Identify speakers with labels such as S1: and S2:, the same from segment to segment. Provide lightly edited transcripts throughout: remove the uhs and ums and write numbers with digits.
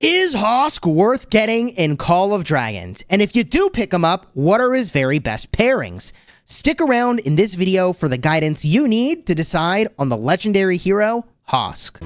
S1: Is Hosk worth getting in Call of Dragons? And if you do pick him up, what are his very best pairings? Stick around in this video for the guidance you need to decide on the legendary hero, Hosk.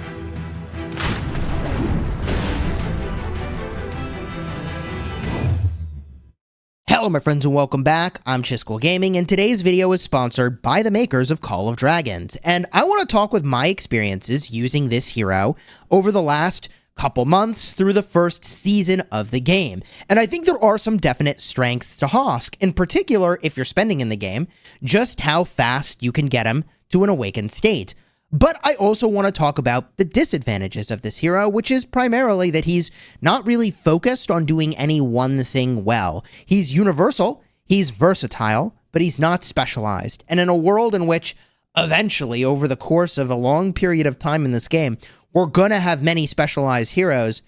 S1: Hello my friends and welcome back. I'm Chisgule Gaming and today's video is sponsored by the makers of Call of Dragons. And I want to talk with my experiences using this hero over the last couple months through the first season of the game. And I think there are some definite strengths to Hosk, in particular if you're spending in the game, just how fast you can get him to an awakened state. But I also want to talk about the disadvantages of this hero, which is primarily that he's not really focused on doing any one thing well. He's universal, he's versatile, but he's not specialized. And in a world in which eventually, over the course of a long period of time in this game, we're gonna have many specialized heroes,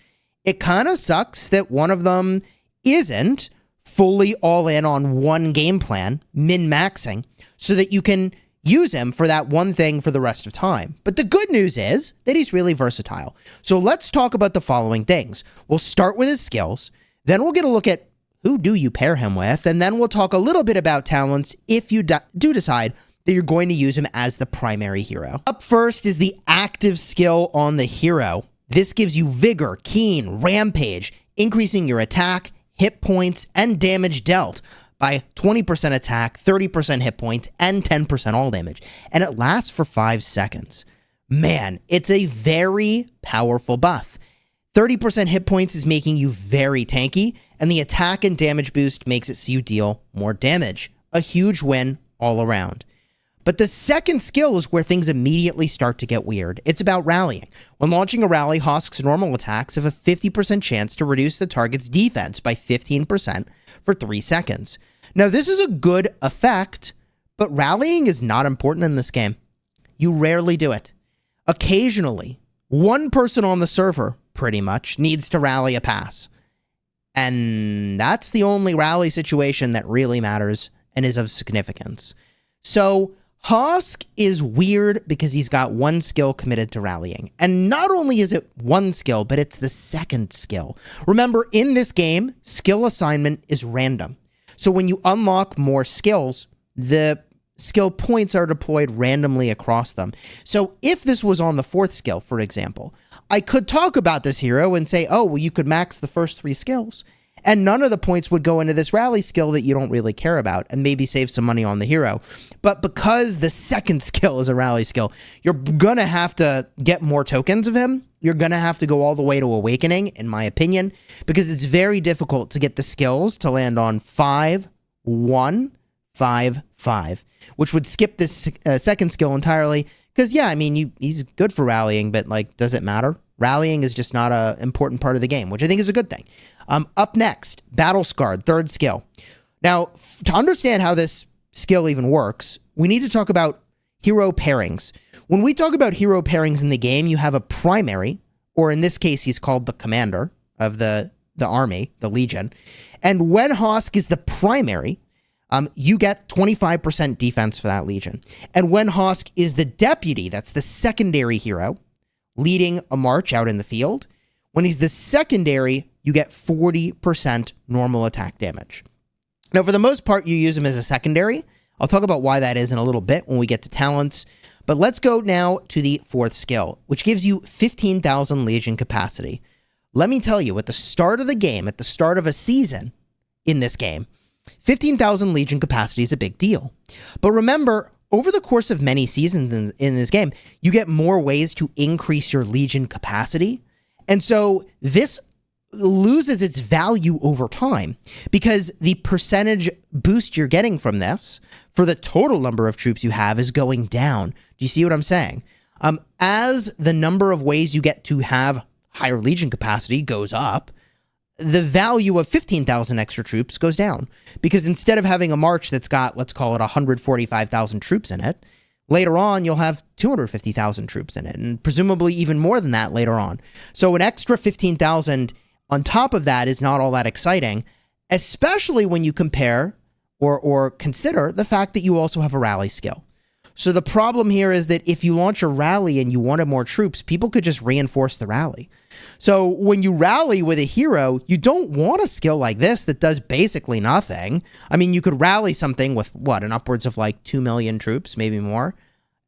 S1: it kind of sucks that one of them isn't fully all in on one game plan, min-maxing, so that you can use him for that one thing for the rest of time. But the good news is that he's really versatile. So let's talk about the following things. We'll start with his skills, then we'll get a look at who do you pair him with, and then we'll talk a little bit about talents if you do decide that you're going to use him as the primary hero. Up first is the active skill on the hero. This gives you Vigor, Keen, Rampage, increasing your attack, hit points, and damage dealt by 20% attack, 30% hit points, and 10% all damage. And it lasts for 5 seconds. Man, it's a very powerful buff. 30% hit points is making you very tanky, and the attack and damage boost makes it so you deal more damage. A huge win all around. But the second skill is where things immediately start to get weird. It's about rallying. When launching a rally, Hosk's normal attacks have a 50% chance to reduce the target's defense by 15% for 3 seconds. Now, this is a good effect, but rallying is not important in this game. You rarely do it. Occasionally, one person on the server, pretty much, needs to rally a pass. And that's the only rally situation that really matters and is of significance. So Hosk is weird because he's got one skill committed to rallying. And not only is it one skill, but it's the second skill. Remember, in this game, skill assignment is random. So when you unlock more skills, the skill points are deployed randomly across them. So if this was on the 4th skill, for example, I could talk about this hero and say, oh, well, you could max the first 3 skills. And none of the points would go into this rally skill that you don't really care about and maybe save some money on the hero. But because the second skill is a rally skill, you're going to have to get more tokens of him. You're going to have to go all the way to Awakening, in my opinion, because it's very difficult to get the skills to land on 5, 1, 5, 5, which would skip this second skill entirely. Because, yeah, I mean, he's good for rallying, but, like, does it matter? Rallying is just not an important part of the game, which I think is a good thing. Up next, Battle Scarred, 3rd skill. Now, to understand how this skill even works, we need to talk about hero pairings. When we talk about hero pairings in the game, you have a primary, or in this case, he's called the commander of the army, the Legion. And when Hosk is the primary, you get 25% defense for that Legion. And when Hosk is the deputy, that's the secondary hero, leading a march out in the field, when he's the secondary, you get 40% normal attack damage. Now, for the most part, you use him as a secondary. I'll talk about why that is in a little bit when we get to talents. But let's go now to the 4th skill, which gives you 15,000 Legion capacity. Let me tell you, at the start of the game, at the start of a season in this game, 15,000 Legion capacity is a big deal. But remember, over the course of many seasons in this game, you get more ways to increase your Legion capacity. And so this loses its value over time because the percentage boost you're getting from this for the total number of troops you have is going down. Do you see what I'm saying? As the number of ways you get to have higher Legion capacity goes up, the value of 15,000 extra troops goes down because instead of having a march that's got, let's call it 145,000 troops in it, later on, you'll have 250,000 troops in it, and presumably even more than that later on. So an extra 15,000 on top of that is not all that exciting, especially when you compare or consider the fact that you also have a rally skill. So the problem here is that if you launch a rally and you wanted more troops, people could just reinforce the rally. So when you rally with a hero, you don't want a skill like this that does basically nothing. I mean, you could rally something with, what, an upwards of like 2 million troops, maybe more.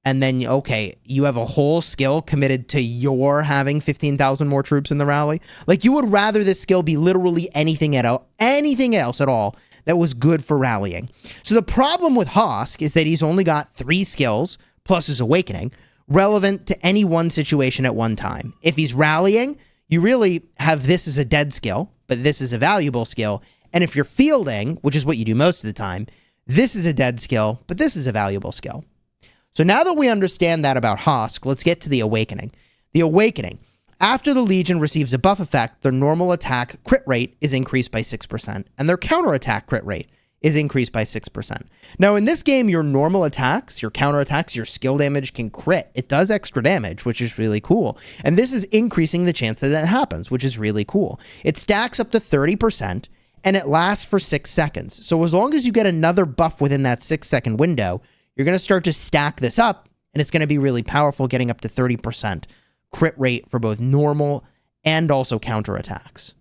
S1: And then, okay, you have a whole skill committed to your having 15,000 more troops in the rally. Like, you would rather this skill be literally anything else at all that was good for rallying. So the problem with Hosk is that he's only got 3 skills, plus his awakening, relevant to any one situation at one time. If he's rallying, you really have this as a dead skill, but this is a valuable skill. And if you're fielding, which is what you do most of the time, this is a dead skill, but this is a valuable skill. So now that we understand that about Hosk, let's get to the Awakening. The Awakening. After the Legion receives a buff effect, their normal attack crit rate is increased by 6%, and their counterattack crit rate is increased by 6%. Now, in this game, your normal attacks, your counterattacks, your skill damage can crit. It does extra damage, which is really cool. And this is increasing the chance that that happens, which is really cool. It stacks up to 30%, and it lasts for 6 seconds. So as long as you get another buff within that 6-second window, you're going to start to stack this up, and it's going to be really powerful, getting up to 30% crit rate for both normal and also counterattacks.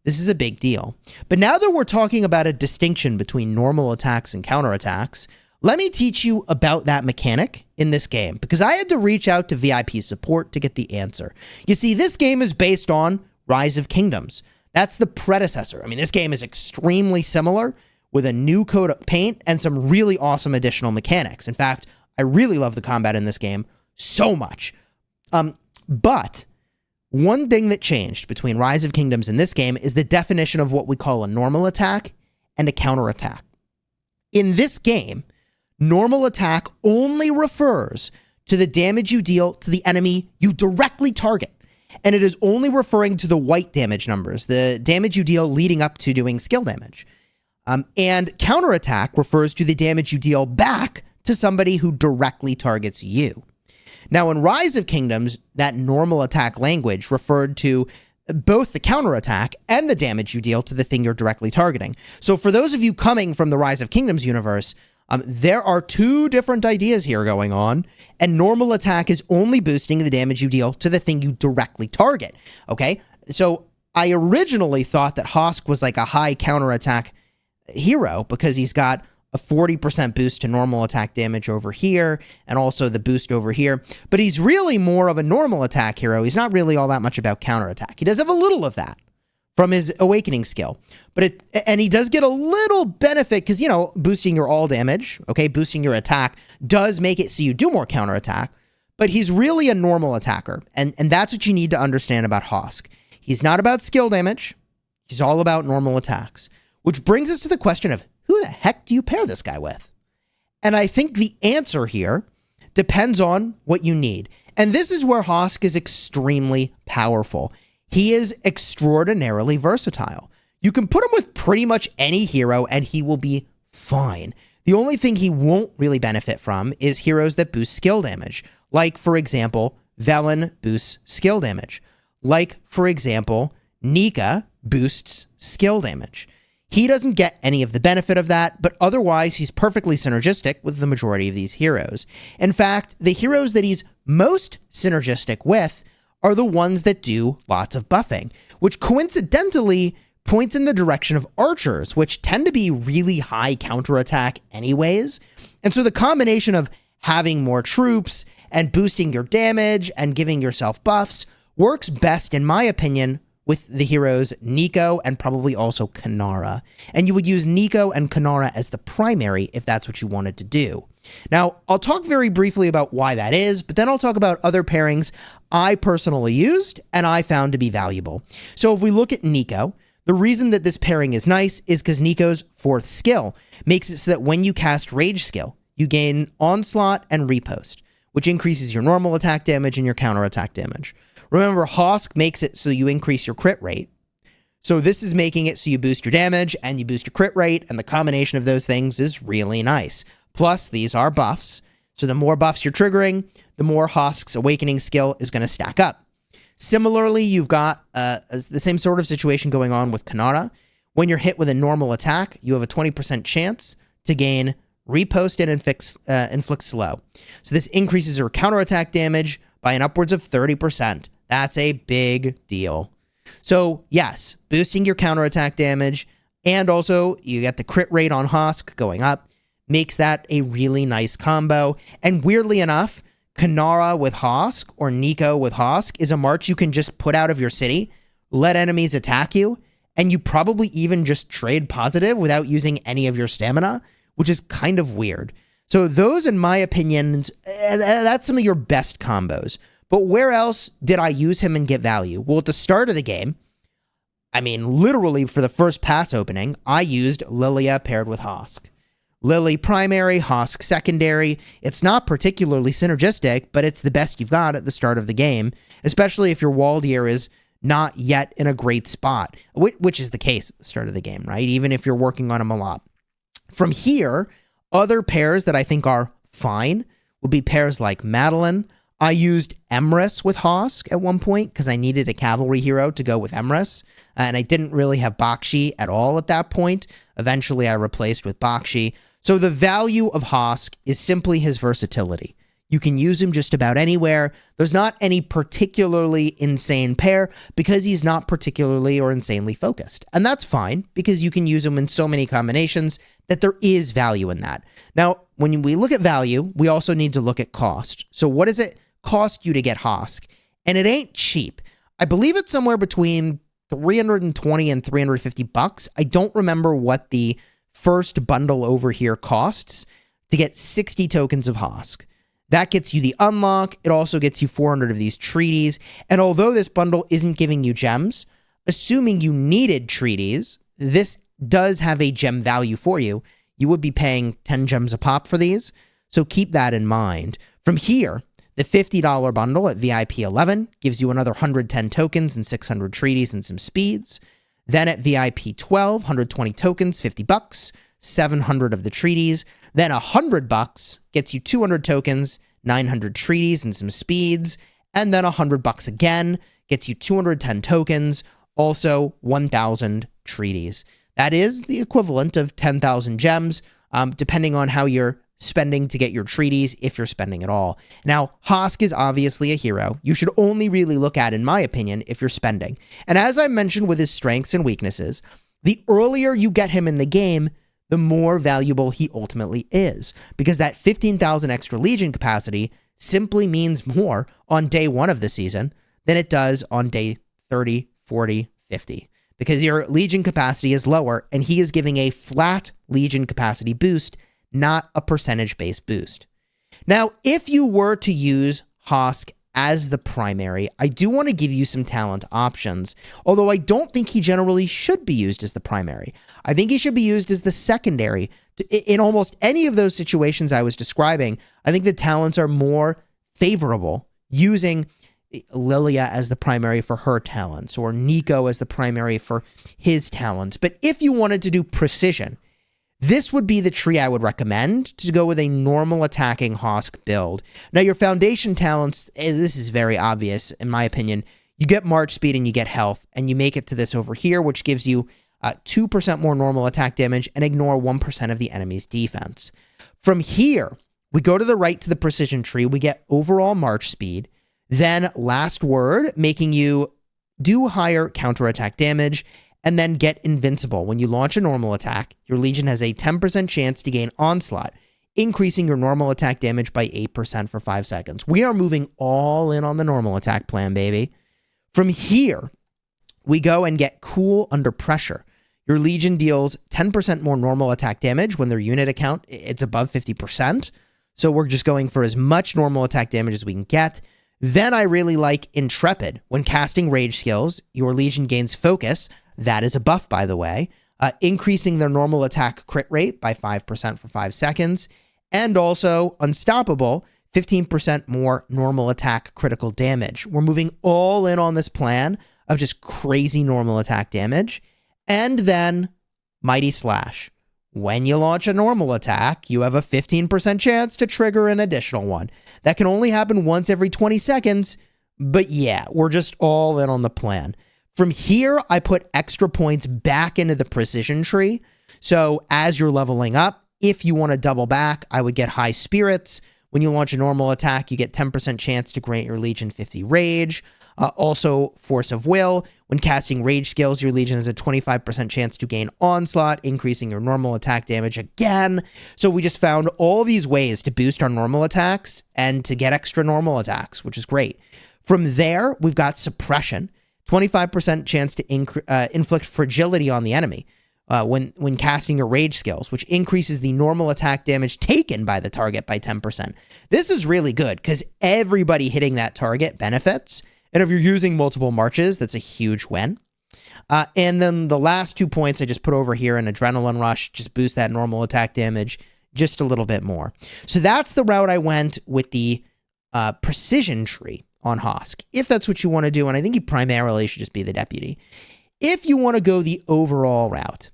S1: This is a big deal. But now that we're talking about a distinction between normal attacks and counterattacks, let me teach you about that mechanic in this game, because I had to reach out to VIP support to get the answer. You see, this game is based on Rise of Kingdoms. That's the predecessor. I mean, this game is extremely similar, with a new coat of paint and some really awesome additional mechanics. In fact, I really love the combat in this game so much. But one thing that changed between Rise of Kingdoms and this game is the definition of what we call a normal attack and a counterattack. In this game, normal attack only refers to the damage you deal to the enemy you directly target. And it is only referring to the white damage numbers, the damage you deal leading up to doing skill damage. And counterattack refers to the damage you deal back to somebody who directly targets you. Now, in Rise of Kingdoms, that normal attack language referred to both the counterattack and the damage you deal to the thing you're directly targeting. So for those of you coming from the Rise of Kingdoms universe, there are 2 different ideas here going on, and normal attack is only boosting the damage you deal to the thing you directly target. Okay? So I originally thought that Hosk was like a high counterattack hero because he's got a 40% boost to normal attack damage over here and also the boost over here, but he's really more of a normal attack hero. He's not really all that much about counterattack. He does have a little of that from his awakening skill, and he does get a little benefit because, you know, boosting your all damage, okay, boosting your attack does make it so you do more counterattack, but he's really a normal attacker, and that's what you need to understand about Hosk. He's not about skill damage. He's all about normal attacks. Which brings us to the question of, who the heck do you pair this guy with? And I think the answer here depends on what you need. And this is where Hosk is extremely powerful. He is extraordinarily versatile. You can put him with pretty much any hero and he will be fine. The only thing he won't really benefit from is heroes that boost skill damage. Like, for example, Velen boosts skill damage. Like, for example, Nika boosts skill damage. He doesn't get any of the benefit of that, but otherwise he's perfectly synergistic with the majority of these heroes. In fact, the heroes that he's most synergistic with are the ones that do lots of buffing, which coincidentally points in the direction of archers, which tend to be really high counterattack anyways. And so the combination of having more troops and boosting your damage and giving yourself buffs works best, in my opinion, with the heroes Nico and probably also Kanara. And you would use Nico and Kanara as the primary if that's what you wanted to do. Now, I'll talk very briefly about why that is, but then I'll talk about other pairings I personally used and I found to be valuable. So if we look at Nico, the reason that this pairing is nice is because Nico's 4th skill makes it so that when you cast Rage skill, you gain Onslaught and Riposte, which increases your normal attack damage and your counterattack damage. Remember, Hosk makes it so you increase your crit rate. So this is making it so you boost your damage and you boost your crit rate, and the combination of those things is really nice. Plus, these are buffs. So the more buffs you're triggering, the more Hosk's awakening skill is going to stack up. Similarly, you've got the same sort of situation going on with Kanara. When you're hit with a normal attack, you have a 20% chance to gain Riposte and inflict slow. So this increases your counterattack damage by an upwards of 30%. That's a big deal. So yes, boosting your counterattack damage, and also you get the crit rate on Hosk going up, makes that a really nice combo. And weirdly enough, Kanara with Hosk or Nico with Hosk is a march you can just put out of your city, let enemies attack you, and you probably even just trade positive without using any of your stamina, which is kind of weird. So those, in my opinion, that's some of your best combos. But where else did I use him and get value? Well, at the start of the game, I mean, literally for the first pass opening, I used Lilia paired with Hosk. Lily primary, Hosk secondary. It's not particularly synergistic, but it's the best you've got at the start of the game, especially if your Waldier is not yet in a great spot, which is the case at the start of the game, right? Even if you're working on him a lot. From here, other pairs that I think are fine would be pairs like Madeline. I used Emrys with Hosk at one point because I needed a cavalry hero to go with Emrys, and I didn't really have Bakshi at all at that point. Eventually, I replaced with Bakshi. So the value of Hosk is simply his versatility. You can use him just about anywhere. There's not any particularly insane pair because he's not particularly or insanely focused. And that's fine because you can use him in so many combinations that there is value in that. Now, when we look at value, we also need to look at cost. So what does it cost you to get Hosk? And it ain't cheap. I believe it's somewhere between 320 and 350 bucks. I don't remember what the first bundle over here costs to get 60 tokens of Hosk. That gets you the unlock. It also gets you 400 of these treaties. And although this bundle isn't giving you gems, assuming you needed treaties, this does have a gem value for you. You would be paying 10 gems a pop for these. So keep that in mind. From here, the $50 bundle at VIP 11 gives you another 110 tokens and 600 treaties and some speeds. Then at VIP 12, 120 tokens, 50 bucks, 700 of the treaties. Then $100 gets you 200 tokens, 900 treaties and some speeds. And then $100 again gets you 210 tokens, also 1,000 treaties. That is the equivalent of 10,000 gems, depending on how you're spending to get your treaties, if you're spending at all. Now, Hosk is obviously a hero you should only really look at, in my opinion, if you're spending. And as I mentioned with his strengths and weaknesses, the earlier you get him in the game, the more valuable he ultimately is, because that 15,000 extra Legion capacity simply means more on day 1 of the season than it does on day 30, 40, 50, because your Legion capacity is lower, and he is giving a flat Legion capacity boost, not a percentage-based boost. Now, if you were to use Hosk as the primary, I do want to give you some talent options, although I don't think he generally should be used as the primary. I think he should be used as the secondary. In almost any of those situations I was describing, I think the talents are more favorable using Lilia as the primary for her talents, or Nico as the primary for his talents. But if you wanted to do precision, this would be the tree I would recommend to go with a normal attacking Hosk build. Now, your foundation talents, this is very obvious, in my opinion. You get March Speed and you get Health, and you make it to this over here, which gives you 2% more normal attack damage and ignore 1% of the enemy's defense. From here, we go to the right to the Precision tree. We get overall March Speed, then Last Word, making you do higher counterattack damage, and then get Invincible. When you launch a normal attack, your Legion has a 10% chance to gain Onslaught, increasing your normal attack damage by 8% for 5 seconds. We are moving all in on the normal attack plan, baby. From here, we go and get Cool Under Pressure. Your Legion deals 10% more normal attack damage when their unit account it's above 50%. So we're just going for as much normal attack damage as we can get. Then I really like Intrepid. When casting rage skills, your Legion gains focus. That is a buff, by the way, increasing their normal attack crit rate by 5% for 5 seconds. And also Unstoppable, 15% more normal attack critical damage. We're moving all in on this plan of just crazy normal attack damage. And then Mighty Slash. When you launch a normal attack, you have a 15% chance to trigger an additional one. That can only happen once every 20 seconds, but yeah, we're just all in on the plan. From here, I put extra points back into the Precision tree. So as you're leveling up, if you want to double back, I would get High Spirits. When you launch a normal attack, you get 10% chance to grant your Legion 50 rage. Also, Force of Will. When casting rage skills, your Legion has a 25% chance to gain Onslaught, increasing your normal attack damage again. So we just found all these ways to boost our normal attacks and to get extra normal attacks, which is great. From there, we've got Suppression. 25% chance to inflict fragility on the enemy when casting your rage skills, which increases the normal attack damage taken by the target by 10%. This is really good because everybody hitting that target benefits. And if you're using multiple marches, that's a huge win. And then the last 2 points I just put over here in Adrenaline Rush, just boost that normal attack damage just a little bit more. So that's the route I went with the precision tree on Hosk, if that's what you want to do. And I think you primarily should just be the deputy. If you want to go the overall route,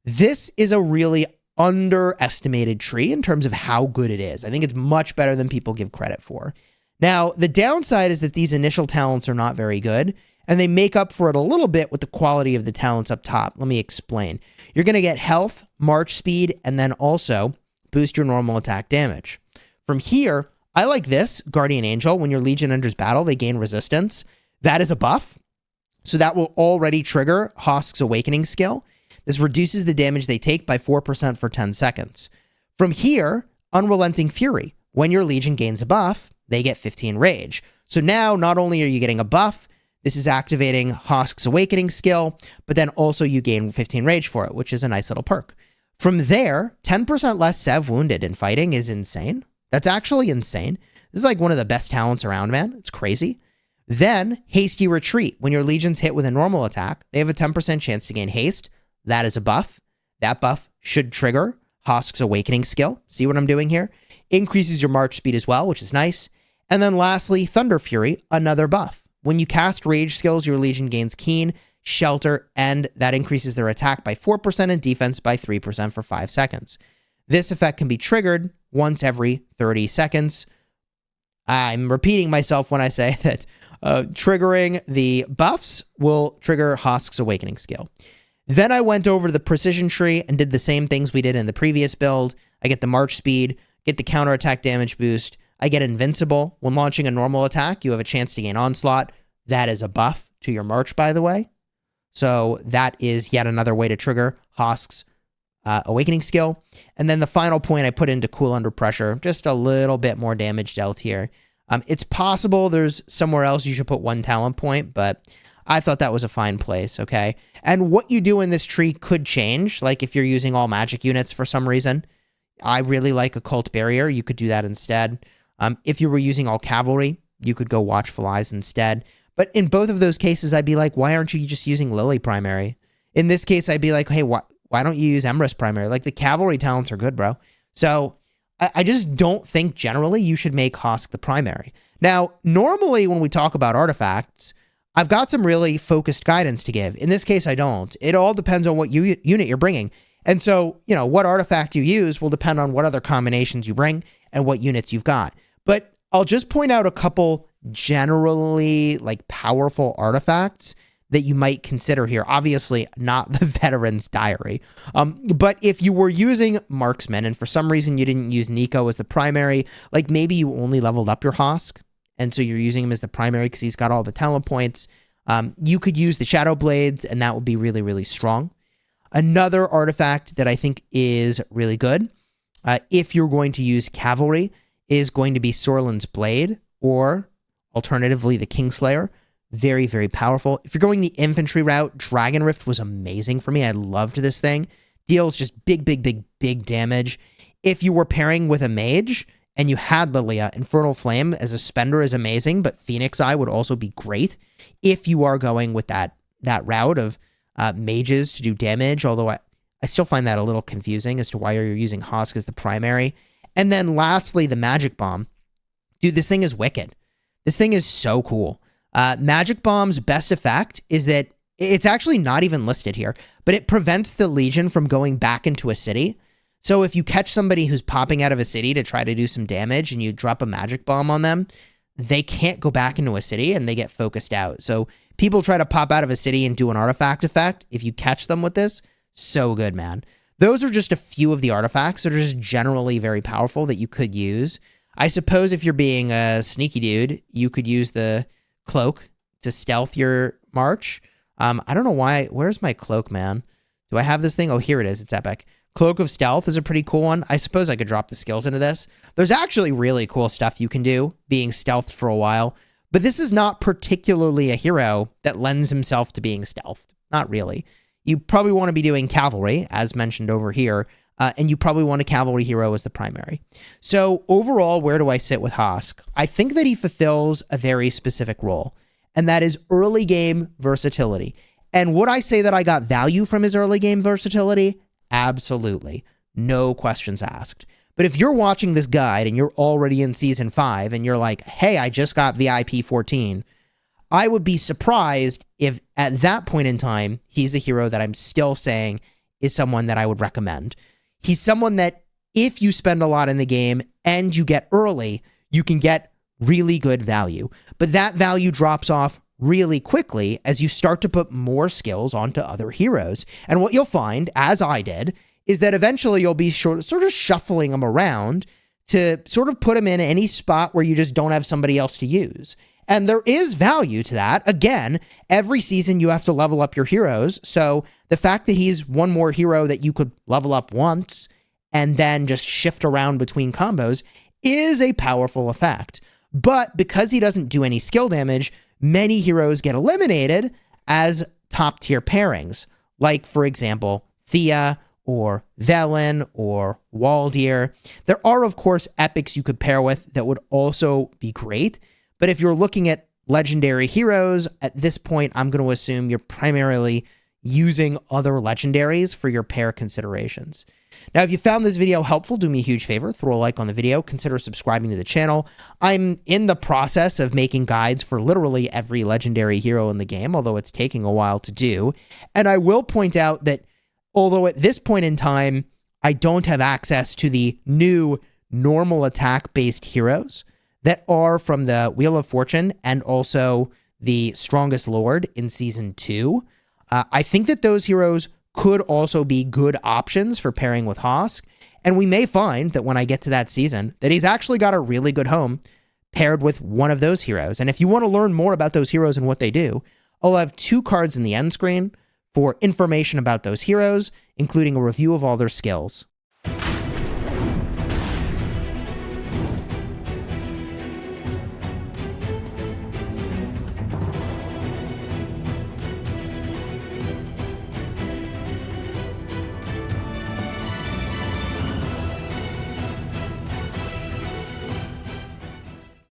S1: this is a really underestimated tree in terms of how good it is. I think it's much better than people give credit for. Now, the downside is that these initial talents are not very good, and they make up for it a little bit with the quality of the talents up top. Let me explain. You're going to get health, march speed, and then also boost your normal attack damage. From here, I like this, Guardian Angel. When your Legion enters battle, they gain resistance. That is a buff, so that will already trigger Hosk's Awakening skill. This reduces the damage they take by 4% for 10 seconds. From here, Unrelenting Fury. When your Legion gains a buff, they get 15 rage. So now, not only are you getting a buff, this is activating Hosk's Awakening skill, but then also you gain 15 rage for it, which is a nice little perk. From there, 10% less Sev wounded in fighting is insane. That's actually insane. This is like one of the best talents around, man. It's crazy. Then, Hasty Retreat. When your Legion's hit with a normal attack, they have a 10% chance to gain haste. That is a buff. That buff should trigger Hosk's Awakening skill. See what I'm doing here? Increases your march speed as well, which is nice. And then lastly, Thunder Fury, another buff. When you cast rage skills, your Legion gains Keen, Shelter, and that increases their attack by 4% and defense by 3% for 5 seconds. This effect can be triggered once every 30 seconds. I'm repeating myself when I say that triggering the buffs will trigger Hosk's Awakening skill. Then I went over to the precision tree and did the same things we did in the previous build. I get the march speed, get the counterattack damage boost. I get invincible. When launching a normal attack, you have a chance to gain Onslaught. That is a buff to your march, by the way. So that is yet another way to trigger Hosk's Awakening skill. And then the final point I put into Cool Under Pressure, just a little bit more damage dealt here. It's possible there's somewhere else you should put 1 talent point, but I thought that was a fine place, okay? And what you do in this tree could change, like if you're using all magic units for some reason. I really like Occult Barrier. You could do that instead. If you were using all cavalry, you could go Watchful Eyes instead. But in both of those cases, I'd be like, why aren't you just using Lily primary? In this case, I'd be like, hey, why don't you use Emrys primary? Like, the cavalry talents are good, bro. So I just don't think generally you should make Hosk the primary. Now, normally when we talk about artifacts, I've got some really focused guidance to give. In this case, I don't. It all depends on what unit you're bringing. And so, you know, what artifact you use will depend on what other combinations you bring and what units you've got. But I'll just point out a couple generally like powerful artifacts that you might consider here. Obviously, not the Veteran's Diary. But if you were using Marksman and for some reason you didn't use Nico as the primary, like maybe you only leveled up your Hosk, and so you're using him as the primary because he's got all the talent points, you could use the Shadow Blades, and that would be really, really strong. Another artifact that I think is really good, if you're going to use Cavalry, is going to be Sorlin's Blade, or alternatively the Kingslayer. Very, very powerful. If you're going the infantry route, Dragon Rift was amazing for me. I loved this thing. Deals just big, big, big, big damage. If you were pairing with a mage and you had Lilia, Infernal Flame as a spender is amazing, but Phoenix Eye would also be great if you are going with that route of mages to do damage, although I still find that a little confusing as to why you're using Hosk as the primary. And then lastly, the Magic Bomb. Dude, this thing is wicked. This thing is so cool. Magic Bomb's best effect is that it's actually not even listed here, but it prevents the Legion from going back into a city. So if you catch somebody who's popping out of a city to try to do some damage and you drop a Magic Bomb on them, they can't go back into a city and they get focused out. So people try to pop out of a city and do an artifact effect. If you catch them with this, so good, man. Those are just a few of the artifacts that are just generally very powerful that you could use. I suppose if you're being a sneaky dude, you could use the cloak to stealth your march. I don't know why. Where's my cloak, man? Do I have this thing? Oh, here it is. It's epic. Cloak of Stealth is a pretty cool one. I suppose I could drop the skills into this. There's actually really cool stuff you can do being stealthed for a while, but this is not particularly a hero that lends himself to being stealthed. Not really. You probably want to be doing cavalry, as mentioned over here, and you probably want a cavalry hero as the primary. So overall, where do I sit with Hosk? I think that he fulfills a very specific role, and that is early game versatility. And would I say that I got value from his early game versatility? Absolutely. No questions asked. But if you're watching this guide and you're already in Season 5 and you're like, hey, I just got VIP 14, I would be surprised if at that point in time, he's a hero that I'm still saying is someone that I would recommend. He's someone that if you spend a lot in the game and you get early, you can get really good value. But that value drops off really quickly as you start to put more skills onto other heroes. And what you'll find, as I did, is that eventually you'll be sort of shuffling them around to sort of put them in any spot where you just don't have somebody else to use. And there is value to that. Again, every season you have to level up your heroes. So the fact that he's one more hero that you could level up once and then just shift around between combos is a powerful effect. But because he doesn't do any skill damage, many heroes get eliminated as top tier pairings, like, for example, Thea or Velen or Waldir. There are, of course, epics you could pair with that would also be great. But if you're looking at legendary heroes, at this point, I'm going to assume you're primarily using other legendaries for your pair considerations. Now, if you found this video helpful, do me a huge favor, throw a like on the video, consider subscribing to the channel. I'm in the process of making guides for literally every legendary hero in the game, although it's taking a while to do. And I will point out that although at this point in time, I don't have access to the new normal attack-based heroes that are from the Wheel of Fortune and also the Strongest Lord in Season 2, I think that those heroes could also be good options for pairing with Hosk, and we may find that when I get to that season that he's actually got a really good home paired with one of those heroes. And if you want to learn more about those heroes and what they do, I'll have 2 cards in the end screen for information about those heroes, including a review of all their skills.